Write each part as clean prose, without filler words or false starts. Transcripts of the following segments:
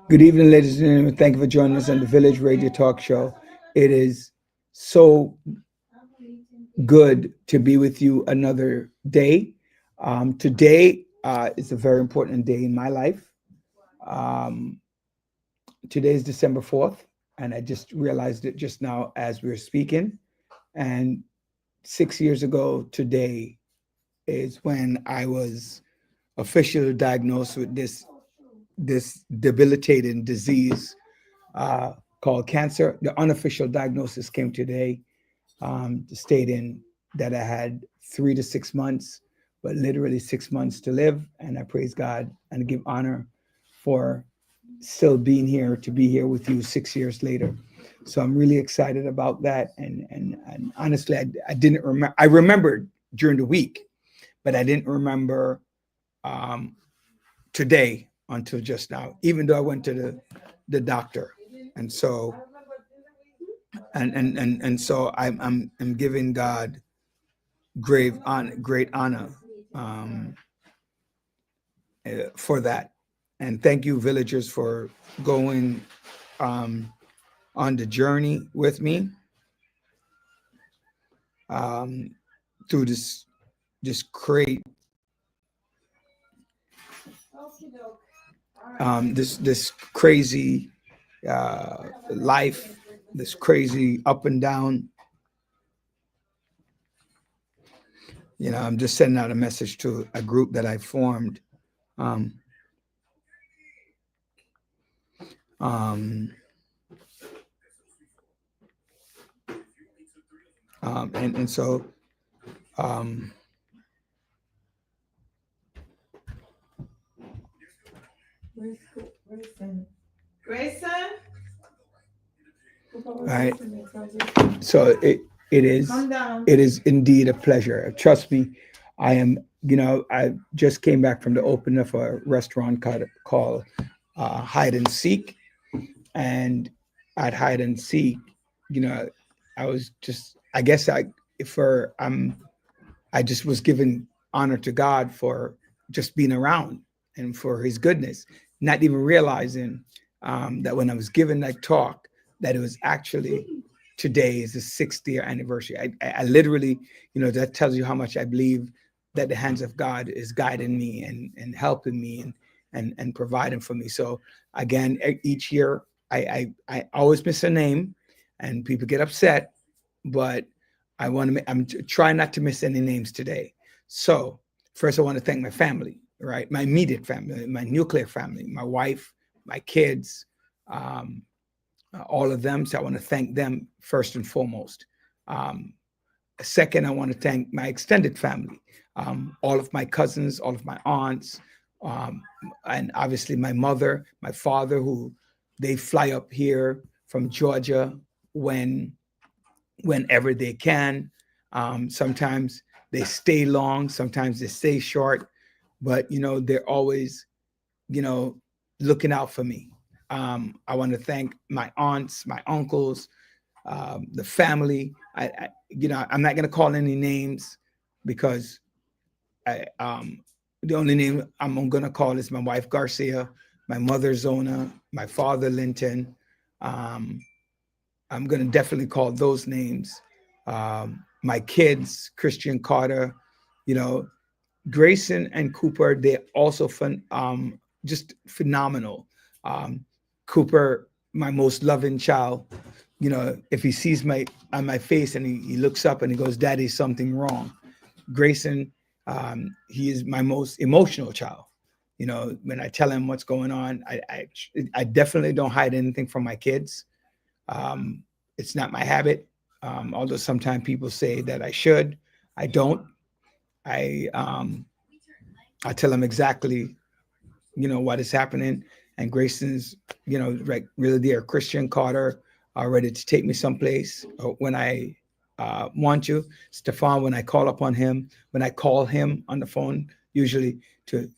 Good evening, ladies and gentlemen. Thank you for joining us on the Village Radio Talk Show. It is so good to be with you another day. Today is a very important day in my life. Um, Today is December 4th, and I just realized it just now as we were speaking. And 6 years ago today is when I was officially diagnosed with this debilitating disease uh, called cancer. The unofficial diagnosis came today, stating that I had 3 to 6 months, but literally 6 months to live. And I praise God and give honor for still being here to be here with you 6 years later. So I'm really excited about that. And honestly, I didn't remember. I remembered during the week, but I didn't remember um, today until just now, even though I went to the doctor. And so so I'm giving God great honor um, for that. And thank you, villagers, for going um, on the journey with me um, through this great this crazy life, this crazy up and down. I'm just sending out a message to a group that I formed. Um, um, and so Grayson? Right. So it is indeed a pleasure. Trust me, I am. I just came back from the opening of a restaurant called Hide and Seek, and at Hide and Seek, you know, I was just. I guess I just was giving honor to God for just being around and for His goodness, not even realizing that when I was giving that talk, that it was actually today is the 60th anniversary. I literally, that tells you how much I believe that the hands of God is guiding me and helping me and providing for me. So again, each year I always miss a name, and people get upset, but I'm trying not to miss any names today. So first, I want to thank my family, right? My immediate family, my nuclear family, my wife, my kids, um, all of them. So I want to thank them first and foremost. Um, Second, I want to thank my extended family, all of my cousins, all of my aunts, um, and obviously my mother, my father, who they fly up here from Georgia when whenever they can. Sometimes they stay long, sometimes they stay short, but they're always, you know, looking out for me. I want to thank my aunts, my uncles, the family. I'm not going to call any names because the only name I'm going to call is my wife Garcia, my mother Zona, my father Linton. Um, I'm going to definitely call those names. My kids, Christian Carter, you know, Grayson and Cooper, they're also just phenomenal. Um, Cooper, my most loving child, if he sees my face and he looks up and he goes, "Daddy, something wrong." Grayson, he is my most emotional child. When I tell him what's going on, I definitely don't hide anything from my kids. Um, it's not my habit. Although sometimes people say that I should, I don't. I I tell them exactly, what is happening. And Grayson's, like really dear. Christian Carter are ready to take me someplace when I want to. Stefan, when I call upon him, when I call him on the phone, usually to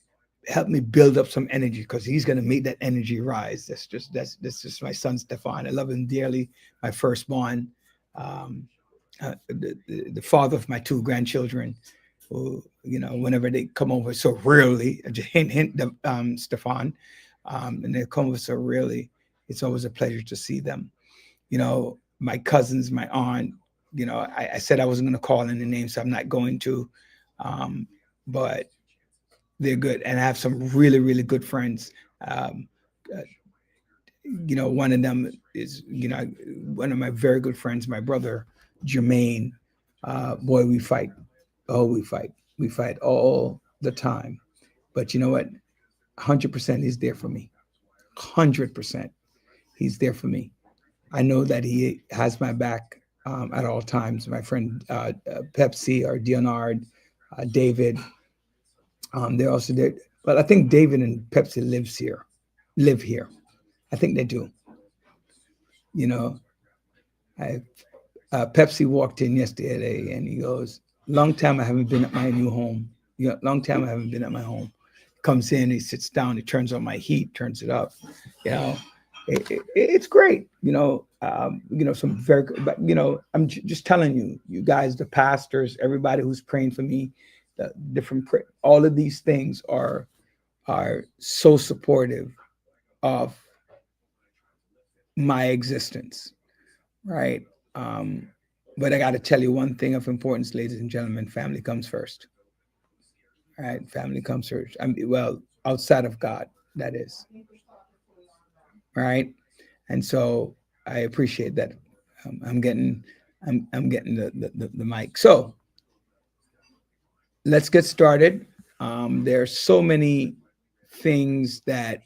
help me build up some energy because he's going to make that energy rise. That's just my son Stefan. I love him dearly. My firstborn, um, the father of my two grandchildren. Who, whenever they come over so rarely, just hint, Stefan. And they come with so really, it's always a pleasure to see them. My cousins, my aunt, I said I wasn't going to call in the names, so I'm not going to. But they're good. And I have some really, really good friends. Um, uh, one of them is, one of my very good friends, my brother, Jermaine. Boy, we fight. Oh, we fight. We fight all the time. But you know what? 100% he's there for me. 100% he's there for me. I know that he has my back at all times. My friend Pepsi or Leonard, David, they're also there. But I think David and Pepsi live here. I think they do. You know, I Pepsi walked in yesterday and he goes, "Long time I haven't been at my new home. Long time I haven't been at my home." Comes in, he sits down, he turns on my heat, turns it up. You know, it's great. Some very good, but I'm just telling you, you guys, the pastors, everybody who's praying for me, the all of these things are so supportive of my existence, right? Um, but I got to tell you one thing of importance, ladies and gentlemen: family comes first. All right, family comes first. Well, outside of God, that is, right? And so I appreciate that. I'm getting the mic. So let's get started. There are so many things that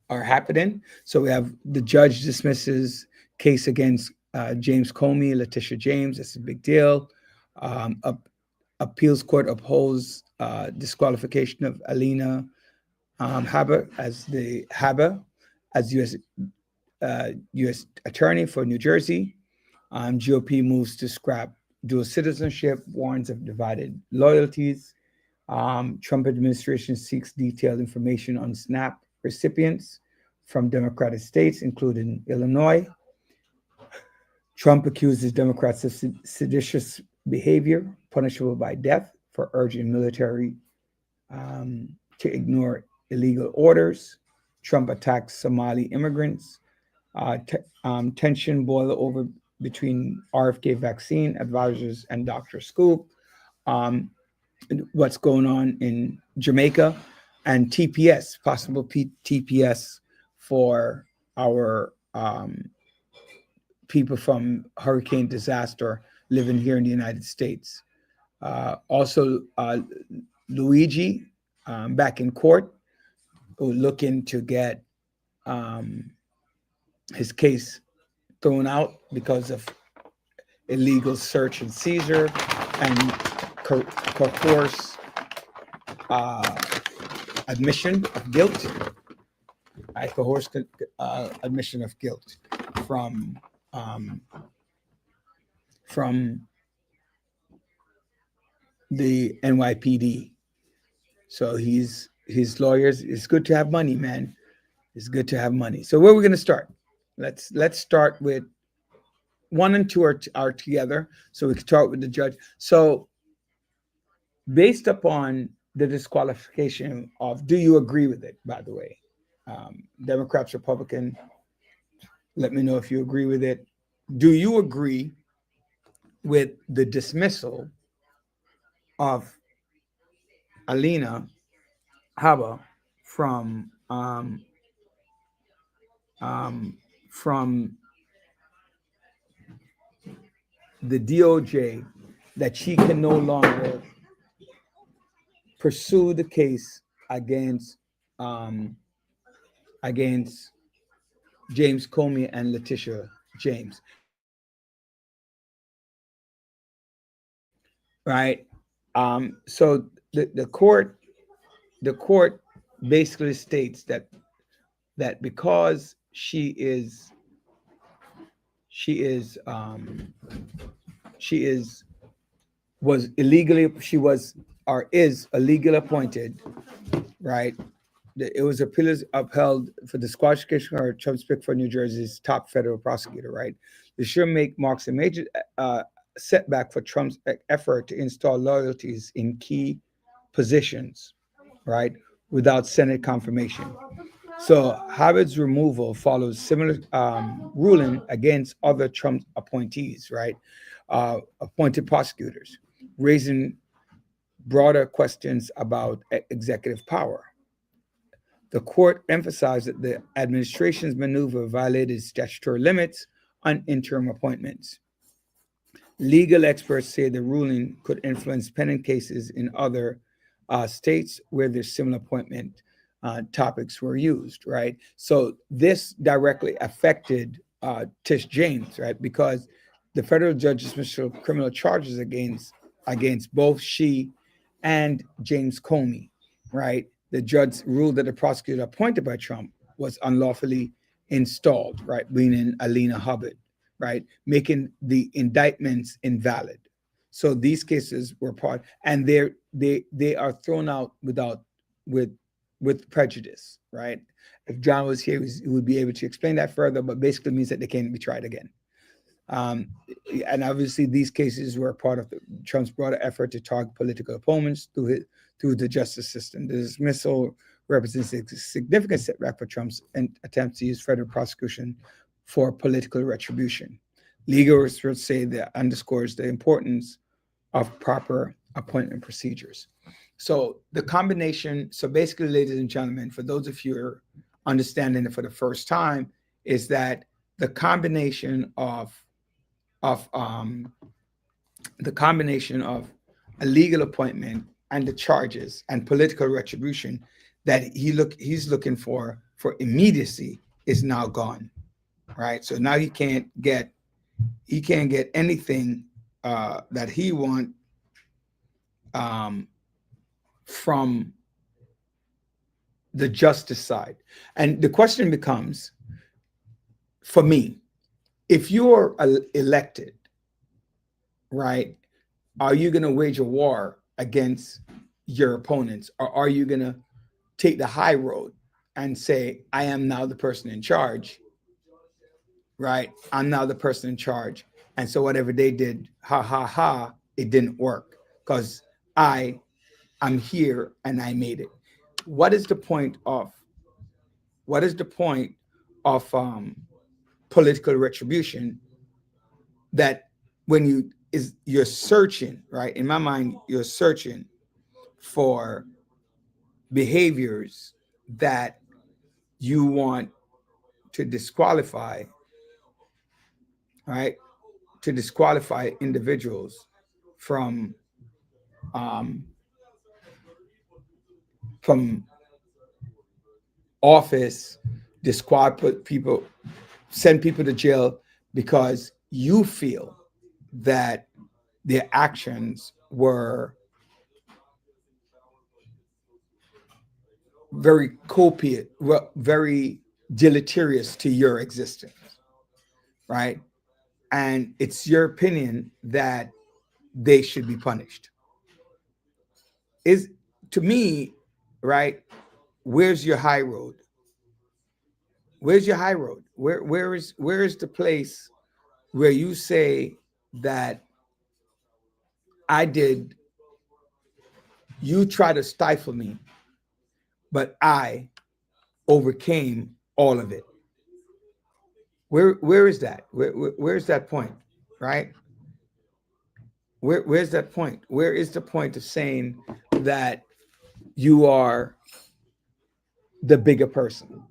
are happening. So we have the judge dismisses case against James Comey, Letitia James. That's a big deal. Appeals court upholds disqualification of Alina Habba as U.S. attorney for New Jersey. GOP moves to scrap dual citizenship, warns of divided loyalties. Trump administration seeks detailed information on SNAP recipients from Democratic states, including Illinois. Trump accuses Democrats of seditious behavior, punishable by death, for urging military to ignore illegal orders. Trump attacks Somali immigrants. Tension boil over between RFK vaccine advisors and Dr. Scoop. What's going on in Jamaica, and TPS, possible TPS for our people from hurricane disaster living here in the United States. Also, Luigi back in court, looking to get his case thrown out because of illegal search and seizure and coerce admission of guilt. I coerce admission of guilt from the NYPD. So his lawyers. It's good to have money, man. It's good to have money. So where are we going to start? Let's start with 1 and 2 are together, so we can start with the judge. So based upon the disqualification of, do you agree with it? By the way, Democrats, Republican, let me know if you agree with it. Do you agree with the dismissal of Alina Habba from the DOJ, that she can no longer pursue the case against James Comey and Letitia James, right? So the court basically states that because she was illegally, she was or is illegally appointed, right? It was upheld for disqualification of Trump's pick for New Jersey's top federal prosecutor, right? The sure marks a major setback for Trump's effort to install loyalties in key positions, right, without Senate confirmation. So Harvard's removal follows similar ruling against other Trump appointees, right? Appointed prosecutors, raising broader questions about executive power. The court emphasized that the administration's maneuver violated statutory limits on interim appointments. Legal experts say the ruling could influence pending cases in other states where there's similar appointment topics were used, right? So this directly affected Tish James, right? Because the federal judge dismissed criminal charges against both she and James Comey, right? The judge ruled that the prosecutor appointed by Trump was unlawfully installed, right? Meaning Alina Hubbard, right? Making the indictments invalid. So these cases were part, and they are thrown out with prejudice, right? If John was here, he would be able to explain that further, but basically means that they can't be tried again. And obviously, these cases were part of Trump's broader effort to target political opponents through the justice system. The dismissal represents a significant setback for Trump's attempts to use federal prosecution for political retribution. Legal experts say that underscores the importance of proper appointment procedures. So the combination, so basically, ladies and gentlemen, for those of you who are understanding it for the first time, is that the combination of a legal appointment and the charges and political retribution that he's looking for immediacy is now gone, right? So now he can't get anything that he want from the justice side. And the question becomes, for me, if you're elected, right, are you going to wage a war against your opponents, or are you going to take the high road and say, I am now the person in charge, right? I'm now the person in charge. And so whatever they did, ha, ha, ha, it didn't work because I'm here and I made it. What is the point of political retribution? That when you're searching, right? In my mind, you're searching for behaviors that you want to disqualify, right? To disqualify individuals from office, put people, send people to jail because you feel that their actions were very copious, very deleterious to your existence, right? And it's your opinion that they should be punished. Is, to me, right? Where's your high road? Where's your high road? Where is the place where you say that you try to stifle me, but I overcame all of it? Where is that? Where's that point, right? Where's that point? Where is the point of saying that you are the bigger person?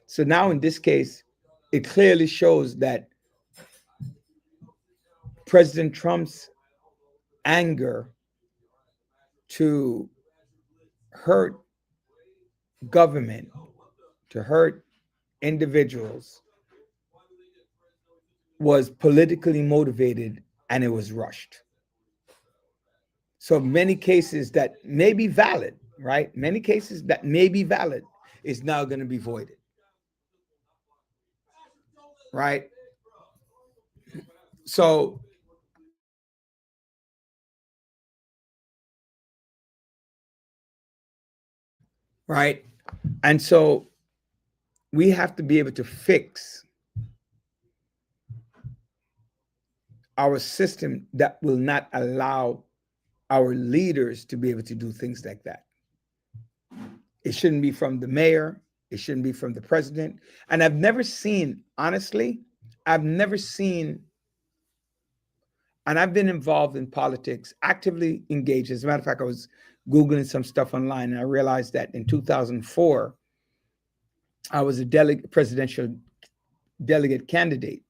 So now in this case, it clearly shows that President Trump's anger to hurt government, to hurt individuals, was politically motivated and it was rushed. So many cases that may be valid, right? Many cases that may be valid is now going to be voided, right? So right? And so we have to be able to fix our system that will not allow our leaders to be able to do things like that. It shouldn't be from the mayor. It shouldn't be from the president. And I've never seen, honestly, I've never seen, and I've been involved in politics, actively engaged. As a matter of fact, I was Googling some stuff online and I realized that in 2004, I was a presidential delegate candidate,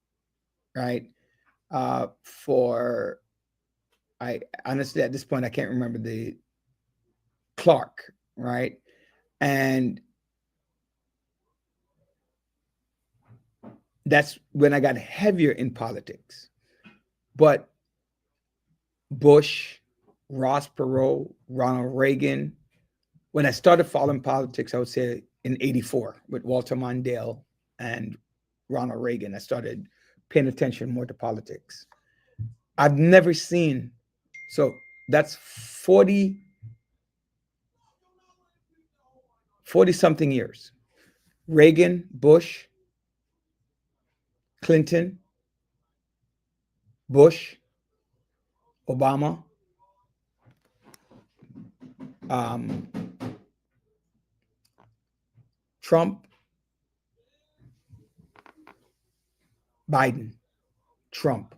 right? I honestly, at this point, I can't remember the Clark, right? And that's when I got heavier in politics. But Bush, Ross Perot, Ronald Reagan, when I started following politics, I would say in 84 with Walter Mondale and Ronald Reagan, I started paying attention more to politics. I've never seen, so that's 40 something years. Reagan, Bush, Clinton, Bush, Obama, Trump, Biden, Trump.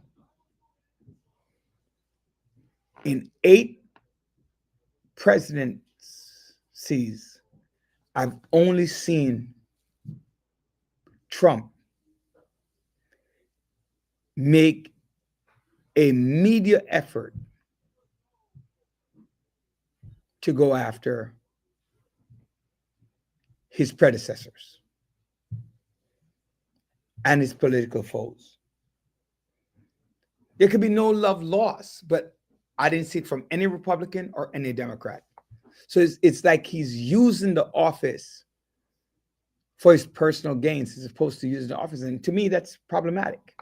In 8 presidencies, I've only seen Trump make a media effort to go after his predecessors and his political foes. There could be no love lost, but I didn't see it from any Republican or any Democrat. So it's like he's using the office for his personal gains as opposed to using the office. And to me, that's problematic.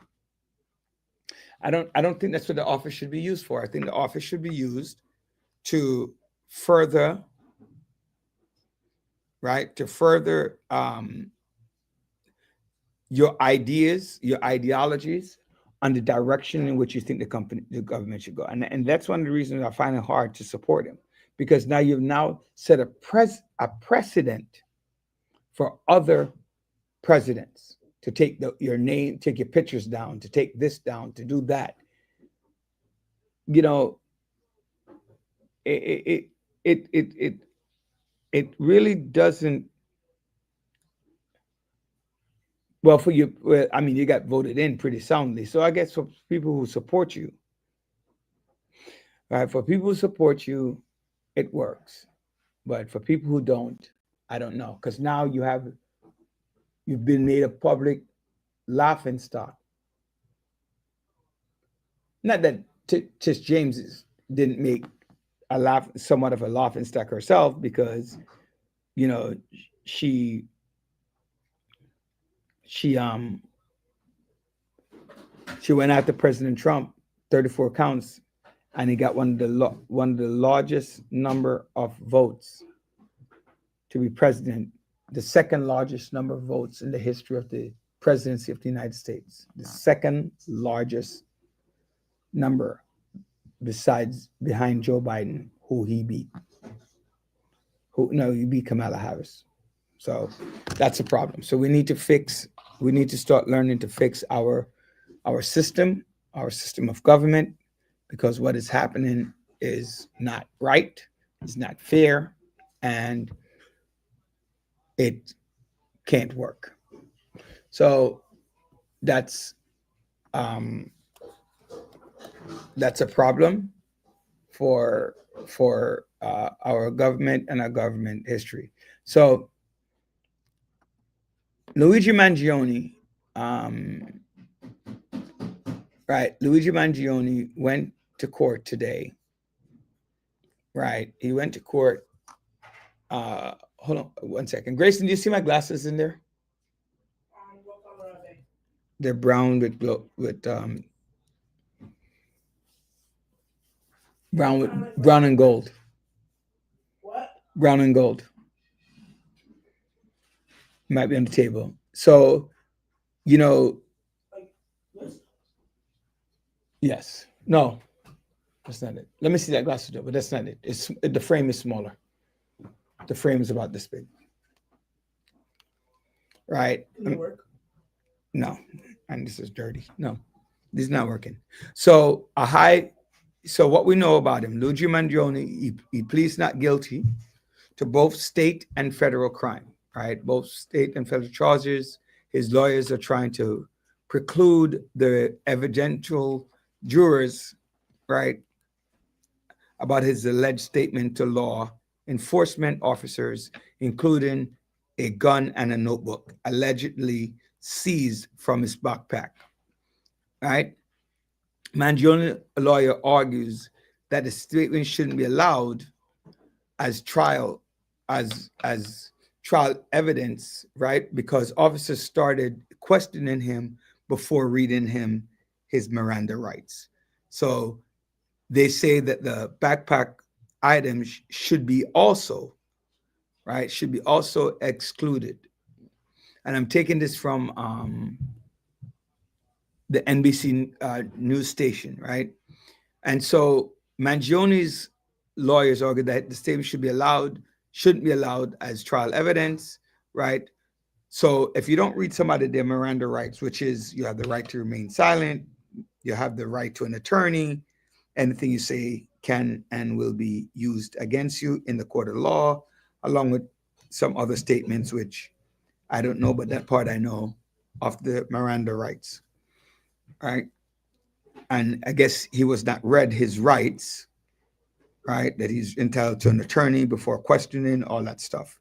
I don't think that's what the office should be used for. I think the office should be used to further, right, to further your ideas, your ideologies on the direction in which you think the government should go. And that's one of the reasons I find it hard to support him, because now you've now set a precedent for other presidents to take your name, take your pictures down, to take this down, to do that. You know, it really doesn't. Well, for you, I mean, you got voted in pretty soundly. So I guess for people who support you, right? For people who support you, it works. But for people who don't, I don't know. Because now you've been made a public laughing stock. Not that Tish James didn't make somewhat of a laughing stock herself, because, you know, she went after President Trump, 34 counts, and he got one of the largest number of votes to be president, the second largest number of votes in the history of the presidency of the United States, the second largest number behind Joe Biden, who he beat. He beat Kamala Harris. So that's a problem. So we need to start learning to fix our system of government, because what is happening is not right, it's not fair, and it can't work. So that's a problem for our government and our government history. So Luigi Mangione, Luigi Mangione went to court today. Right, he went to court. Hold on 1 second. Grayson, do you see my glasses in there? What color are they? They're brown with brown and gold. What? Brown and gold. Might be on the table. So, you know, Like this? yes. No, that's not it. Let me see that glasses though, but that's not it. The frame is smaller. The frame is about this big. right? Can it work? No, and this is dirty. No, this is not working. So so what we know about him, Luigi Mangione, he pleads not guilty to both state and federal crime, right? Both state and federal charges. His lawyers are trying to preclude the evidential jurors, right, about his alleged statement to law enforcement officers, including a gun and a notebook allegedly seized from his backpack, right? Mangione, a lawyer, argues that the statement shouldn't be allowed as trial evidence, right? Because officers started questioning him before reading him his Miranda rights. So they say that the backpack items should be also, right, should be also excluded. And I'm taking this from the NBC news station, right? And so Mangione's lawyers argue that the statement shouldn't be allowed as trial evidence, right? So if you don't read somebody their Miranda rights, which is you have the right to remain silent, you have the right to an attorney, anything you say can and will be used against you in the court of law, along with some other statements, which I don't know, but that part I know of the Miranda rights, right? And I guess he was not read his rights, right? That he's entitled to an attorney before questioning, all that stuff.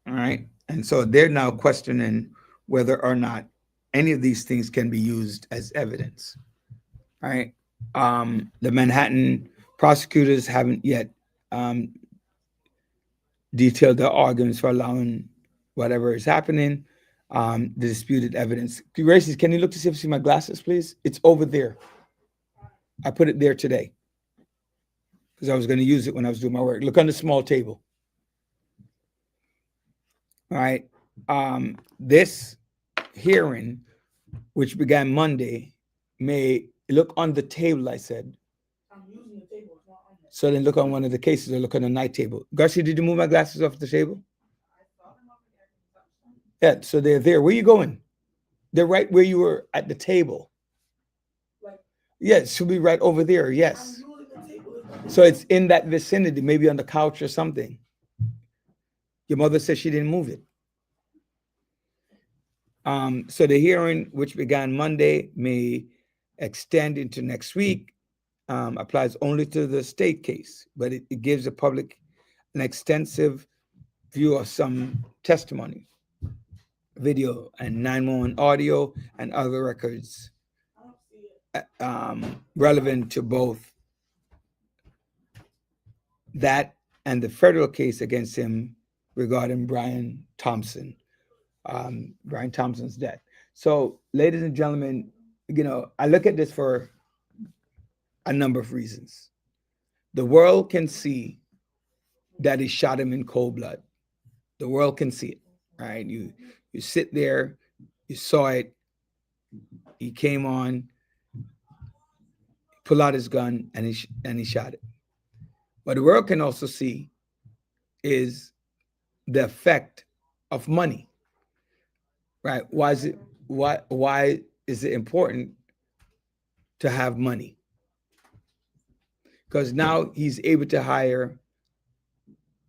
All right. And so they're now questioning whether or not any of these things can be used as evidence. All right. The Manhattan prosecutors haven't yet detailed their arguments for allowing whatever is happening. The disputed evidence. Gracie, can you look to see if you see my glasses, please? It's over there. I put it there today because I was going to use it when I was doing my work. Look on the small table. All right. This hearing, which began Monday, may look on the table, I said. I'm using the table. It's not on there. So then look on one of the cases or look on the night table. Garcia, did you move my glasses off the table? Yeah, so they're there. Where are you going? They're right where you were at the table. Like, Yeah, it should be right over there. I'm Yes. using the table. It's not So it's in that vicinity, maybe on the couch or something. Your mother said she didn't move it. So the hearing, which began Monday, may extend into next week. Applies only to the state case, but it gives the public an extensive view of some testimony, video, and 911 audio and other records I don't see it. relevant to both that and the federal case against him regarding Brian Thompson's death. So, ladies and gentlemen, I look at this for a number of reasons. The world can see that he shot him in cold blood. The world can see it, right? You sit there, you saw it. He came on, pulled out his gun, and he shot it. What the world can also see is the effect of money, right? Why is it important to have money? Because now he's able to hire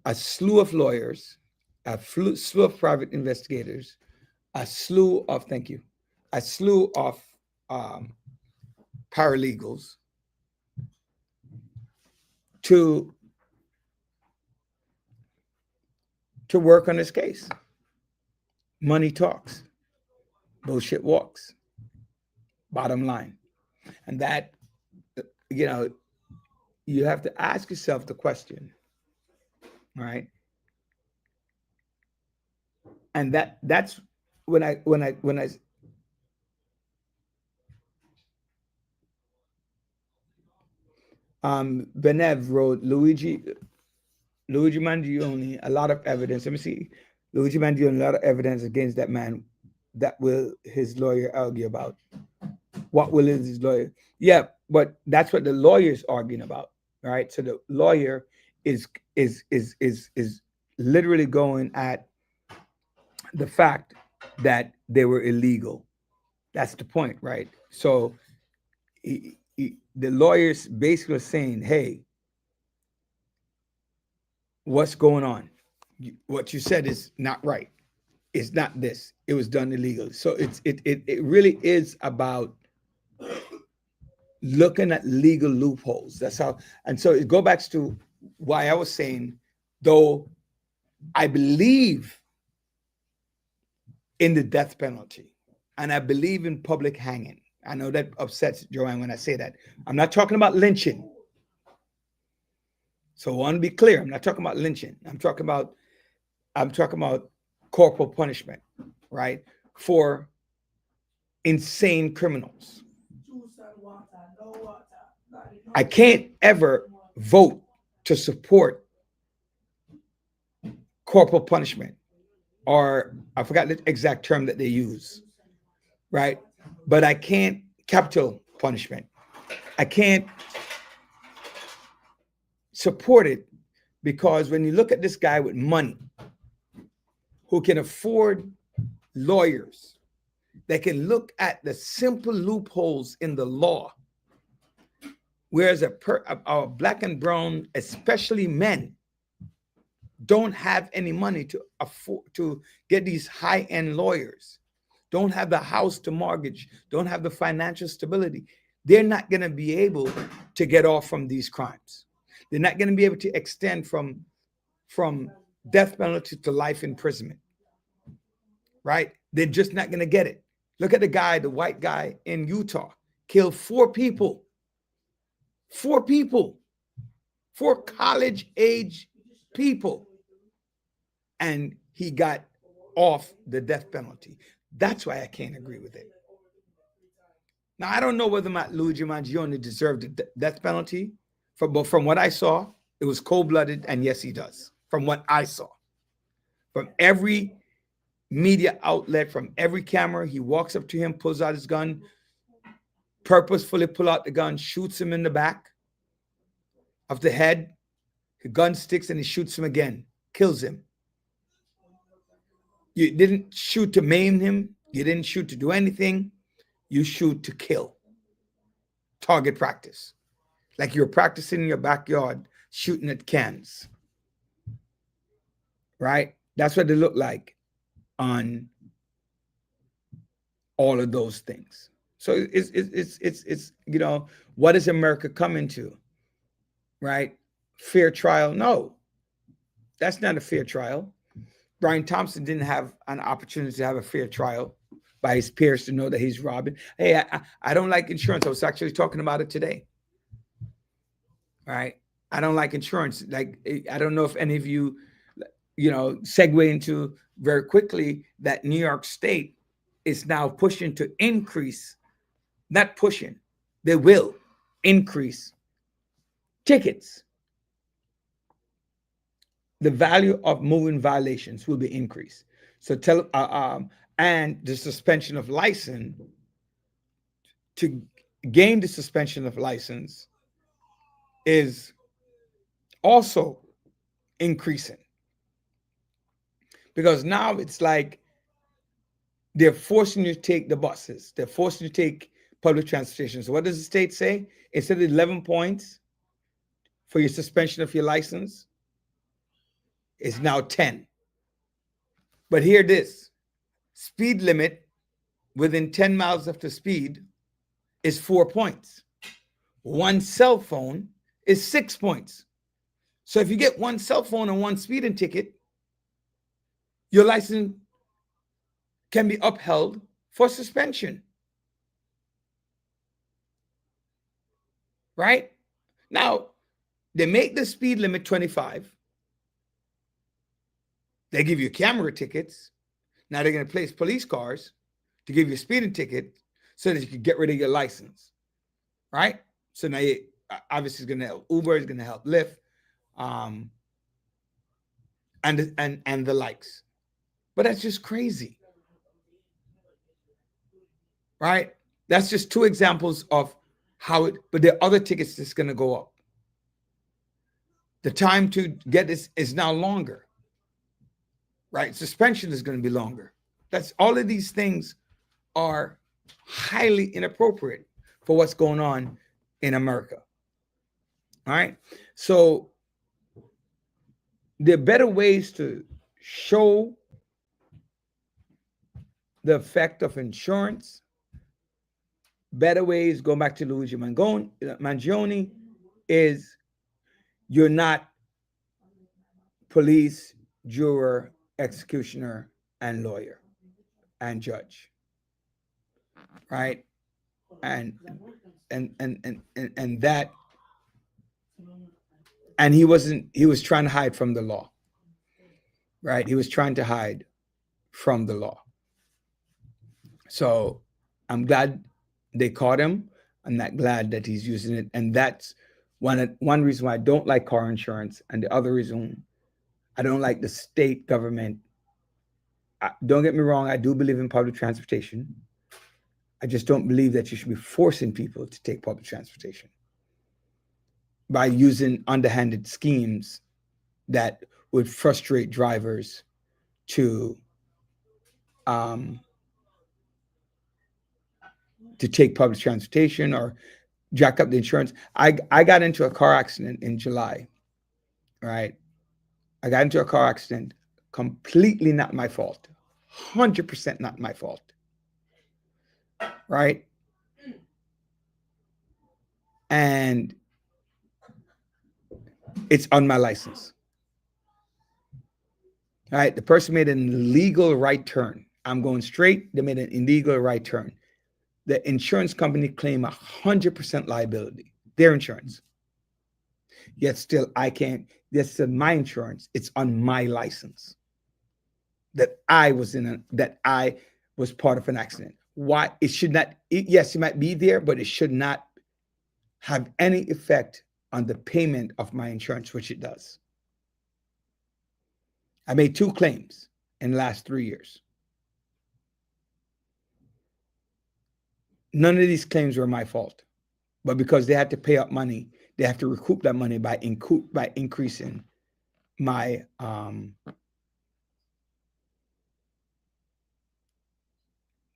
a slew of lawyers, a slew of private investigators, a slew of paralegals to work on this case. Money talks, bullshit walks. Bottom line. And that, you have to ask yourself the question, right? And that's when I Benev wrote Luigi Mangione, a lot of evidence. Let me see. Luigi Mangione, a lot of evidence against that man. That will his lawyer argue about. What will his lawyer? Yeah, but that's what the lawyer's arguing about, right? So the lawyer is literally going at the fact that they were illegal. That's the point, right? So the lawyers basically are saying, hey, what's going on? What you said is not right. It's not this. It was done illegally. So it really is about looking at legal loopholes. That's how. And so it go back to why I was saying, though I believe in the death penalty and I believe in public hanging. I know that upsets Joanne when I say that. I'm not talking about lynching. So I want to be clear. I'm not talking about lynching. I'm talking about corporal punishment, right? For insane criminals. I can't ever vote to support corporal punishment, or I forgot the exact term that they use, right? But I can't capital punishment. I can't support it because when you look at this guy with money who can afford lawyers that can look at the simple loopholes in the law, whereas our black and brown, especially men, don't have any money to afford to get these high-end lawyers, don't have the house to mortgage, don't have the financial stability, they're not going to be able to get off from these crimes. They're not going to be able to extend from death penalty to life imprisonment, right? They're just not going to get it. Look at the white guy in Utah, killed 4 people. 4 people, 4 college-age people, and he got off the death penalty. That's why I can't agree with it. Now, I don't know whether Luigi Mangione deserved the death penalty, but from what I saw, it was cold-blooded, and yes, he does. From what I saw, from every media outlet, from every camera, he walks up to him, pulls out his gun, purposefully pull out the gun, shoots him in the back of the head. The gun sticks and he shoots him again, kills him. You didn't shoot to maim him. You didn't shoot to do anything. You shoot to kill. Target practice. Like you're practicing in your backyard, shooting at cans. Right? That's what they look like on all of those things. So it's you know, what is America coming to? Right? Fair trial? No, that's not a fair trial. Brian Thompson didn't have an opportunity to have a fair trial by his peers to know that he's robbing. Hey, I don't like insurance. I was actually talking about it today. Right? I don't like insurance. Like, I don't know if any of you, you know, segue into very quickly that New York State is now pushing to increase, not pushing, they will increase tickets. The value of moving violations will be increased. So and the suspension of license, to gain the suspension of license is also increasing, because now it's like they're forcing you to take the buses, they're forcing you to take public transportation. So what does the state say? Instead of 11 points for your suspension of your license, it's now 10. But hear this: speed limit within 10 miles of the speed is 4 points. One cell phone is 6 points. So if you get one cell phone and one speeding ticket, your license can be upheld for suspension. Right? Now, they make the speed limit 25. They give you camera tickets. Now they're going to place police cars to give you a speeding ticket so that you can get rid of your license. Right? So now you obviously it's going to help Uber, is going to help Lyft, and the likes. But that's just crazy. Right? That's just 2 examples of how it, but there are other tickets that's going to go up. The time to get this is now longer. right? Suspension is going to be longer. That's all of these things are highly inappropriate for what's going on in America. All right. So there are better ways to show the effect of insurance. Better ways, going back to Luigi Mangione, is you're not police, juror, executioner, and lawyer and judge, right? And that, and he was trying to hide from the law, right? He was trying to hide from the law. So I'm glad they caught him. I'm not glad that he's using it. And that's one reason why I don't like car insurance. And the other reason I don't like the state government. Don't get me wrong, I do believe in public transportation. I just don't believe that you should be forcing people to take public transportation by using underhanded schemes that would frustrate drivers to take public transportation or jack up the insurance. I got into a car accident in July, right? I got into a car accident, completely not my fault, 100% not my fault, right? And it's on my license. All right, the person made an illegal right turn. I'm going straight. They made an illegal right turn. The insurance company claimed 100% liability, their insurance. Yet still, I can't. That's still my insurance. It's on my license that I was part of an accident. Why? It should not. Yes, it might be there, but it should not have any effect on the payment of my insurance, which it does. I made 2 claims in the last 3 years. None of these claims were my fault, but because they had to pay up money, they have to recoup that money by increasing my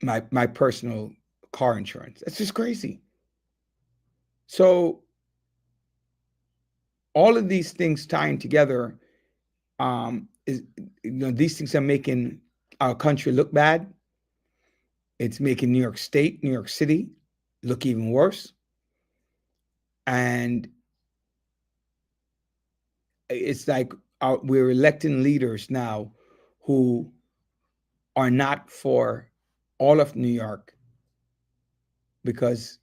my personal car insurance. That's just crazy. So all of these things tying together, is, these things are making our country look bad. It's making New York State, New York City look even worse. And it's like we're electing leaders now who are not for all of New York, because,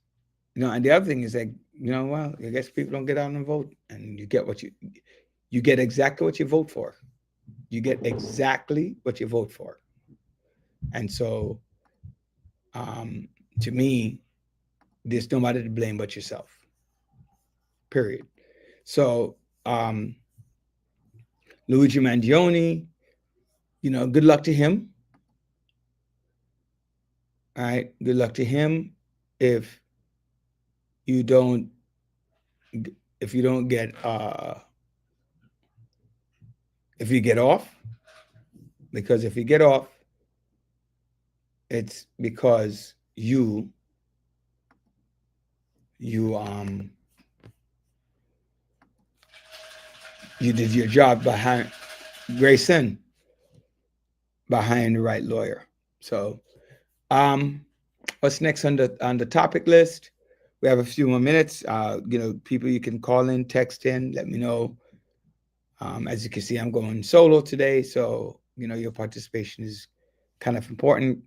and the other thing is that, well, I guess people don't get out and vote, and you get exactly what you vote for. You get exactly what you vote for. And so, to me, there's nobody to blame but yourself. Period. So, Luigi Mangione, good luck to him. All right, good luck to him. If you don't get if you get off, because if you get off, it's because you did your job behind Grayson, behind the right lawyer. So, what's next on the topic list? We have a few more minutes. People, you can call in, text in, let me know. As you can see, I'm going solo today, so your participation is kind of important,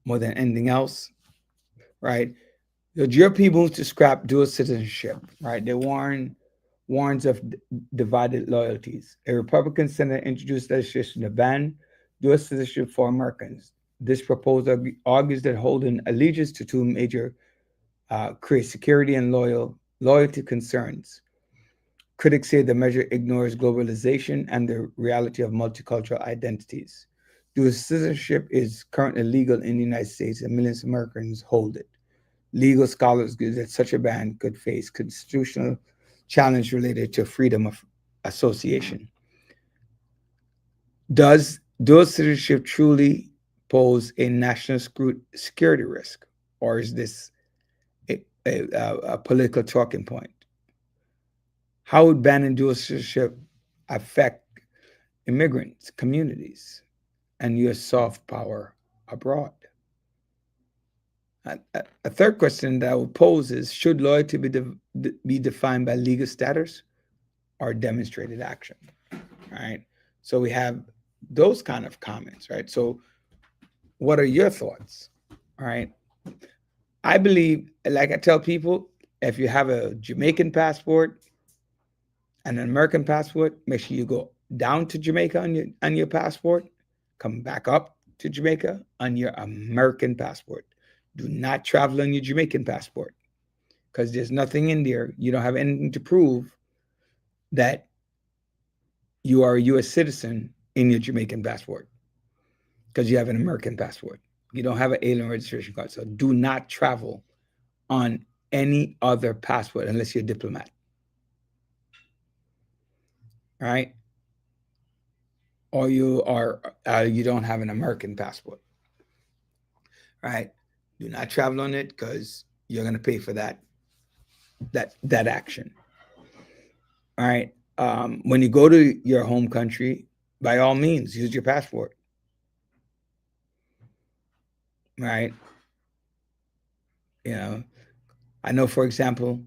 more than anything else, right? The GOP moves to scrap dual citizenship, right? They warns of divided loyalties. A Republican senator introduced legislation to ban dual citizenship for Americans. This proposal argues that holding allegiance to 2 major creates security and loyalty concerns. Critics say the measure ignores globalization and the reality of multicultural identities. Dual citizenship is currently legal in the United States, and millions of Americans hold it. Legal scholars agree that such a ban could face constitutional challenge related to freedom of association. Does dual citizenship truly pose a national security risk, or is this a political talking point? How would banning dual citizenship affect immigrants, communities, and U.S. soft power abroad? A third question that I would pose is, should loyalty be defined by legal status or demonstrated action? Right? So we have those kind of comments, right? So what are your thoughts? All right. I believe, like I tell people, if you have a Jamaican passport and an American passport, make sure you go down to Jamaica on your passport, come back up to Jamaica on your American passport. Do not travel on your Jamaican passport because there's nothing in there. You don't have anything to prove that you are a U.S. citizen in your Jamaican passport because you have an American passport. You don't have an alien registration card. So do not travel on any other passport unless you're a diplomat. All right. Or you don't have an American passport. All right. Do not travel on it because you're going to pay for that action. All right. When you go to your home country, by all means, use your passport. Right. You know, I know, for example,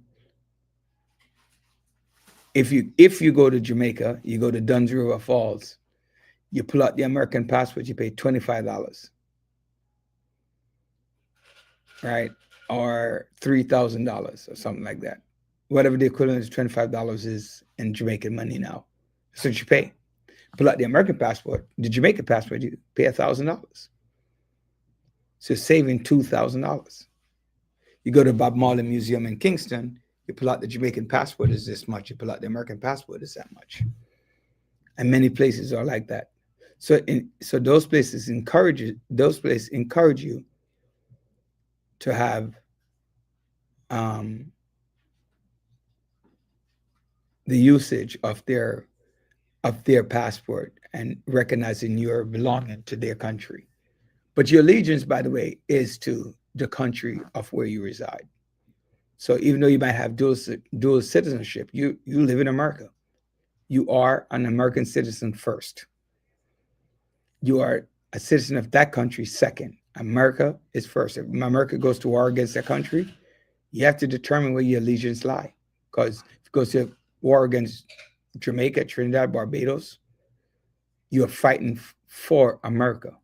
if you go to Jamaica, you go to Dunn's River Falls, you pull out the American passport, you pay $25, right, or $3,000 or something like that. Whatever the equivalent of $25 is in Jamaican money now, that's what you pay. Pull out the American passport, the Jamaican passport, you pay $1,000. So saving $2,000. You go to Bob Marley Museum in Kingston, you pull out the Jamaican passport is this much. You pull out the American passport is that much. And many places are like that. So those places encourage you to have the usage of their passport and recognizing your belonging to their country. But your allegiance, by the way, is to the country of where you reside. So even though you might have dual citizenship, you live in America. You are an American citizen first. You are a citizen of that country second. America is first. If America goes to war against that country, you have to determine where your allegiance lie. Because if it goes to war against Jamaica, Trinidad, Barbados, you are fighting for America,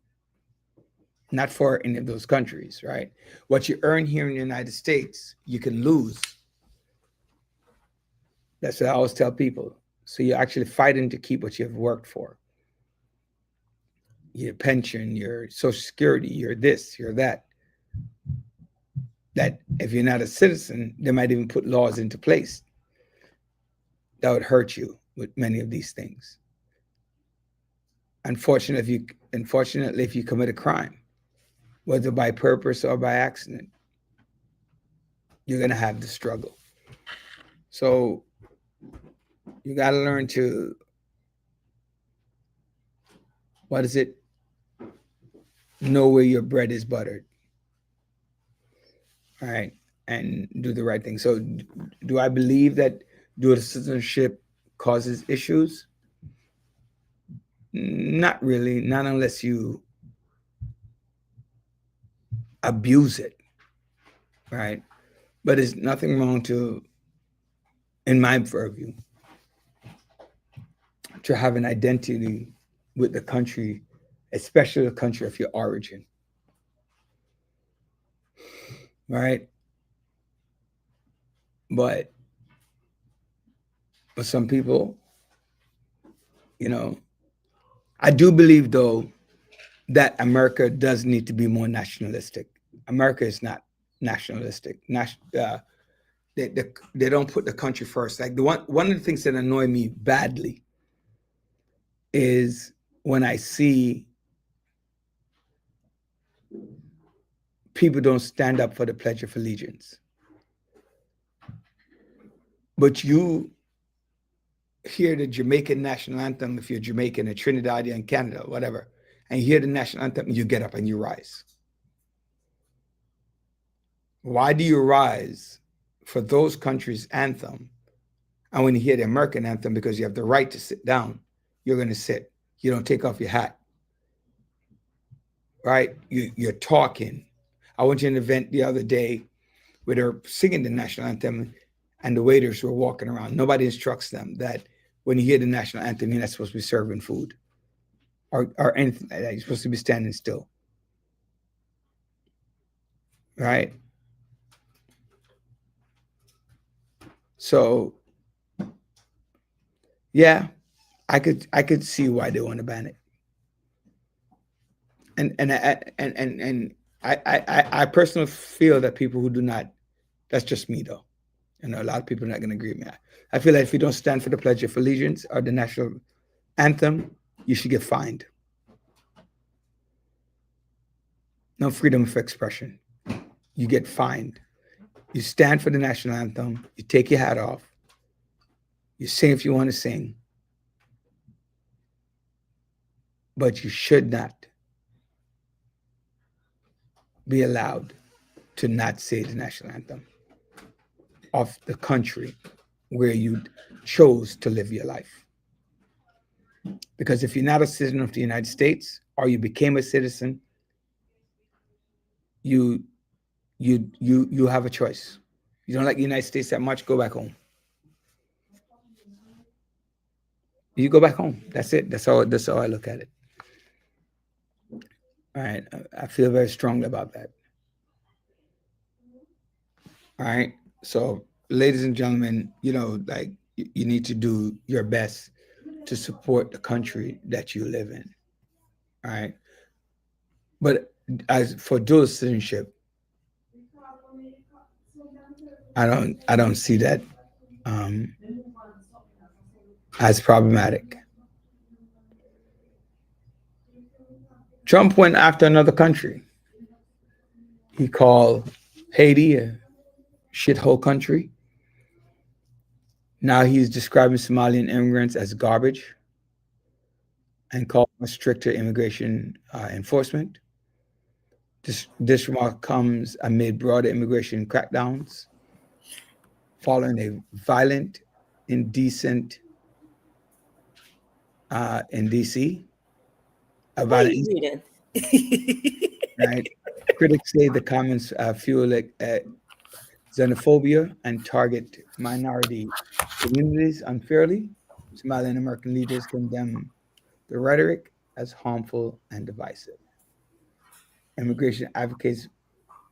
not for any of those countries, right? What you earn here in the United States, you can lose. That's what I always tell people. So you're actually fighting to keep what you've worked for. Your pension, your Social Security, your this, your that. That if you're not a citizen, they might even put laws into place that would hurt you with many of these things. Unfortunately, if you commit a crime, whether by purpose or by accident, you're going to have the struggle. So you got to learn to, know where your bread is buttered. All right. And do the right thing. So do I believe that dual citizenship causes issues? Not really, not unless you abuse it, right? But there's nothing wrong to, in my purview, to have an identity with the country, especially the country of your origin, right? But some people, I do believe, though, that America does need to be more nationalistic. America is not nationalistic. They don't put the country first. Like one of the things that annoy me badly is when I see people don't stand up for the Pledge of Allegiance. But you hear the Jamaican national anthem, if you're Jamaican or Trinidadian, Canada, whatever, and you hear the national anthem, you get up and you rise. Why do you rise for those countries' anthem? And when you hear the American anthem, because you have the right to sit down, you're going to sit. You don't take off your hat, right? You're talking. I went to an event the other day where they're singing the national anthem and the waiters were walking around. Nobody instructs them that when you hear the national anthem, you're not supposed to be serving food or anything like that. You're supposed to be standing still, right? So, yeah, I could see why they want to ban it. And I personally feel that people who do not, that's just me though. You know, a lot of people are not going to agree with me. I feel like if you don't stand for the Pledge of Allegiance or the national anthem, you should get fined. No freedom of expression. You get fined. You stand for the national anthem. You take your hat off. You sing if you want to sing. But you should not be allowed to not say the national anthem of the country where you chose to live your life. Because if you're not a citizen of the United States or you became a citizen, you have a choice. You don't like the United States that much, go back home. You go back home. That's it. That's how I look at it. All right. I feel very strongly about that. All right. So, ladies and gentlemen, you know, like you need to do your best to support the country that you live in. All right. But as for dual citizenship, I don't see that as problematic. Trump went after another country. He called Haiti a shithole country. Now he's describing Somalian immigrants as garbage and calling for stricter immigration enforcement. This remark comes amid broader immigration crackdowns following a violent, indecent in DC. Right? Critics say the comments fuel xenophobia and target minority communities unfairly. Somali and American leaders condemn the rhetoric as harmful and divisive. Immigration advocates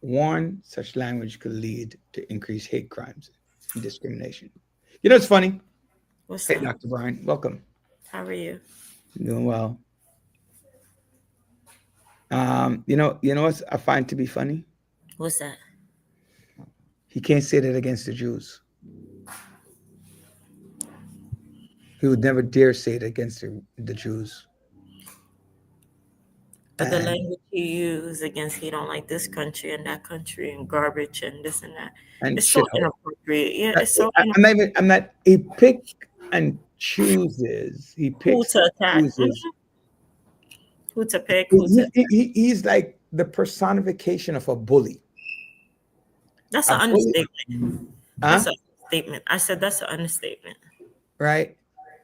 warn such language could lead to increased hate crimes and discrimination. You know, it's funny. What's Hey, up? Dr. Brian, welcome. How are you? Doing well. You know what I find to be funny? What's that? He can't say that against the Jews. He would never dare say it against the Jews. But the language he used against he don't like this country and that country and garbage and this and that. And it's so inappropriate. Yeah, it's so I'm not he pick and chooses. He picks who to attack. Who to pick. He's like the personification of a bully. That's an understatement. That's an understatement. I said that's an understatement. Right?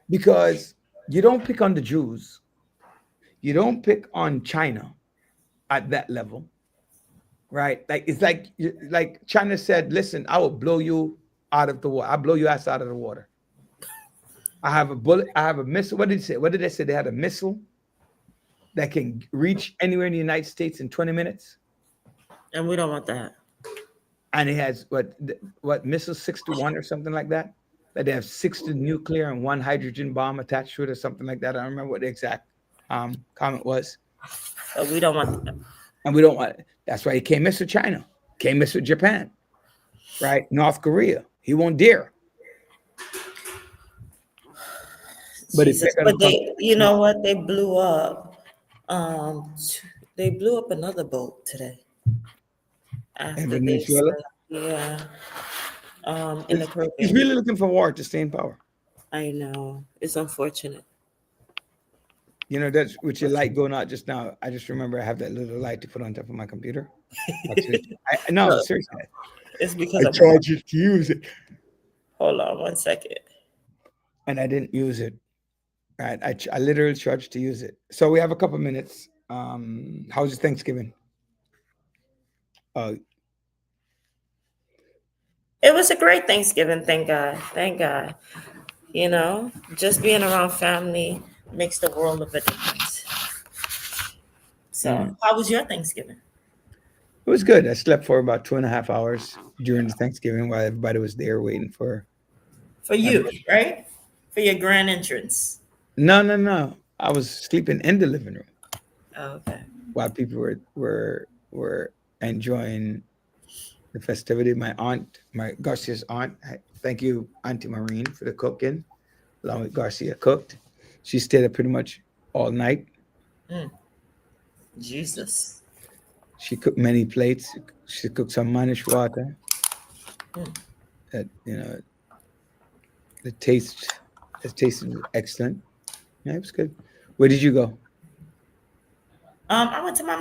Because you don't pick on the Jews. You don't pick on China at that level. Right? Like it's like China said, listen, I will blow you out of the water. I'll blow your ass out of the water. I have a bullet, I have a missile. What did they say? What did they say? They had a missile that can reach anywhere in the United States in 20 minutes. And we don't want that. And it has what missile 61 or something like that? That they have 60 nuclear and 1 hydrogen bomb attached to it or something like that. I don't remember what the exact comment was. But we don't want that. And we don't want it. That's why he can't mess with China. Can't mess with Japan. Right? North Korea. He won't dare. But they, you know what? They blew up. They blew up another boat today. In Venezuela? Yeah. In the Caribbean. He's really looking for war to stay in power. I know. It's unfortunate. You know, that's with your light going out just now. I just remember I have that little light to put on top of my computer. That's it. No, No, seriously. it's because I I'm. charged it to use it, Hold on 1 second. and I didn't use it. Right, I literally charged to use it. So we have a couple minutes. How's your Thanksgiving? Uh, It was a great Thanksgiving. Thank God. Thank God. You know, just being around family makes the world of a difference. So, how was your Thanksgiving? it was good. I slept for about 2.5 hours during the Thanksgiving while everybody was there waiting for. For you, right? For your grand entrance. No. I was sleeping in the living room Oh, okay. while people were enjoying the festivity. My aunt, my Garcia's aunt, thank you, Auntie Marine, for the cooking, along with Garcia cooked. She stayed up pretty much all night. Jesus. She cooked many plates. She cooked some manish water. That the tasted excellent. Yeah, it was good. Where did you go? I went to my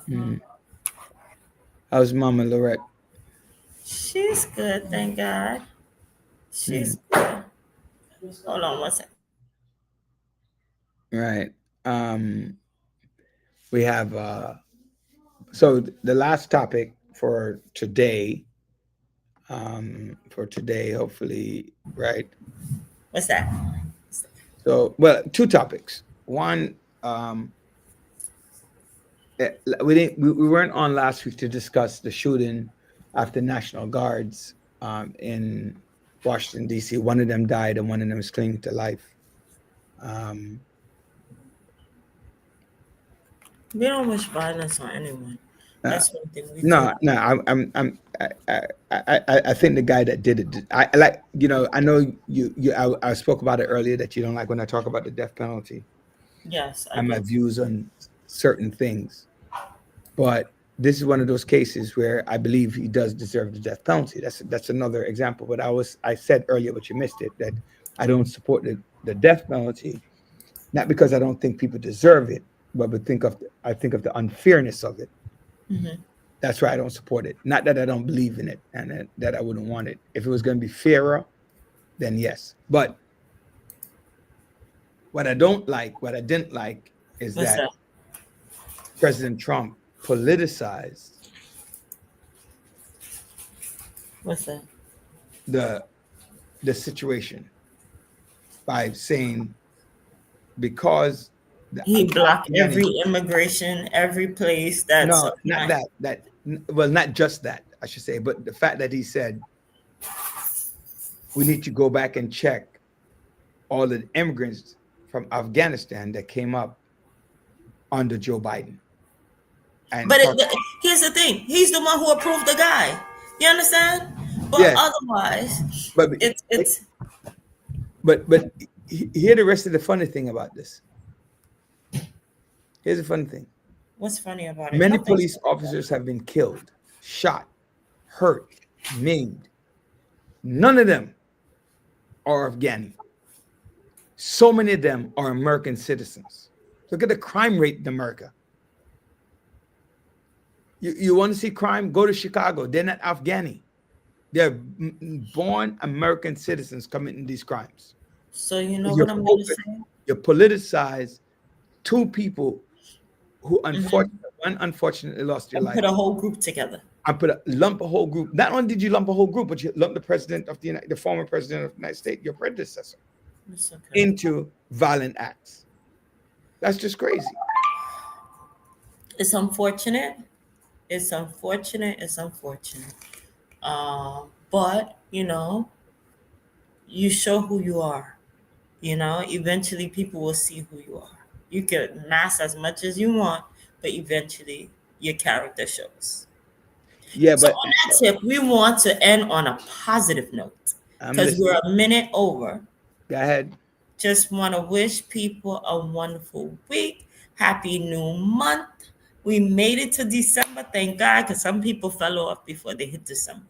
mom. How's Mama Lorette? She's good, thank God. She's good. Hold on 1 second. Right. We have so the last topic for today, hopefully, right? What's that? So, well, two topics. One, we weren't on last week to discuss the shooting after National Guards in Washington D.C. One of them died, and one of them is clinging to life. We don't wish violence on anyone. That's one thing we No, do. I think the guy that did it. I like, I know I spoke about it earlier that you don't like when I talk about the death penalty Yes, I and my do. views on certain things, but this is one of those cases where I believe he does deserve the death penalty. That's another example. But I said earlier, but you missed it, that I don't support the death penalty, not because I don't think people deserve it, but I think of the unfairness of it. That's why I don't support it. Not that I don't believe in it and that I wouldn't want it. If it was going to be fairer, then yes. But what I didn't like is What's that that? President Trump politicized What's that? the situation by saying because He blocked every immigration, every place that's no, not that well, not just that, I should say, but the fact that he said we need to go back and check all the immigrants from Afghanistan that came up under Joe Biden. And But here's the thing: he's the one who approved the guy. You understand? But yeah, otherwise, but it's. but hear the rest of the funny thing about this. Here's the funny thing. What's funny about it? Many police officers have been killed, shot, hurt, maimed. None of them are Afghani. So many of them are American citizens. Look at the crime rate in America. You want to see crime? Go to Chicago. They're not Afghani. They're born American citizens committing these crimes. So you know what I'm going to say? You politicize two people who unfortunately lost their life. Put a whole group together. I lump a whole group. Not only did you lump a whole group, but you lump the president of the former president of the United States, your predecessor, into violent acts. That's just crazy. It's unfortunate. It's unfortunate. But you show who you are. Eventually people will see who you are. You can mask as much as you want, but eventually your character shows. Yeah, so but on that tip, we want to end on a positive note because we're a minute over. Go ahead. Just want to wish people a wonderful week. Happy new month. We made it to December, thank God, because some people fell off before they hit December.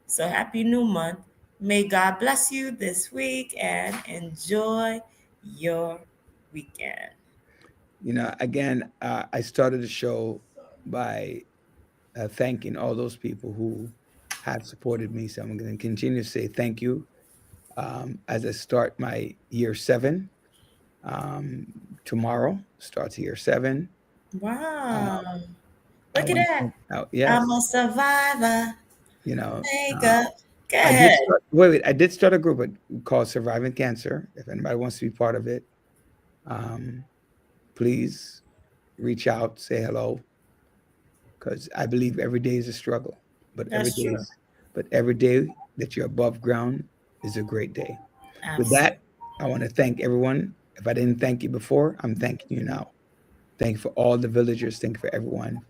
So happy new month. May God bless you this week and enjoy your weekend. You know, again, I started the show by thanking all those people who have supported me. So I'm going to continue to say thank you as I start my year 7. Tomorrow starts year 7. Wow. I Look at want to that. point out, I'm yes, a survivor. you know, Make up. Go I did ahead. start, wait, I did start a group called Surviving Cancer. If anybody wants to be part of it, um, please reach out, say hello, because I believe every day is a struggle, but every That's day true. is, but every day that you're above ground is a great day. With Absolutely. that, I want to thank everyone. If I didn't thank you before, I'm thanking you now. Thank you for all the villagers. Thank you for everyone.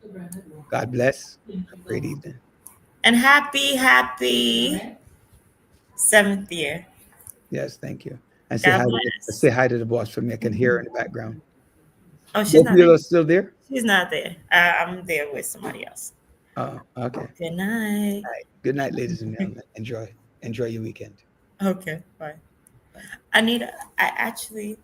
God bless. Have a great evening. And happy 7th year. Yes, thank you. And God say bless. hi to the boss for me. I can hear her in the background. Oh, she's Both of not there. you are still there? She's not there. I'm there with somebody else. Oh, okay. Good night. All right. Good night, ladies and gentlemen. Enjoy your weekend. Okay, bye. Anita, I actually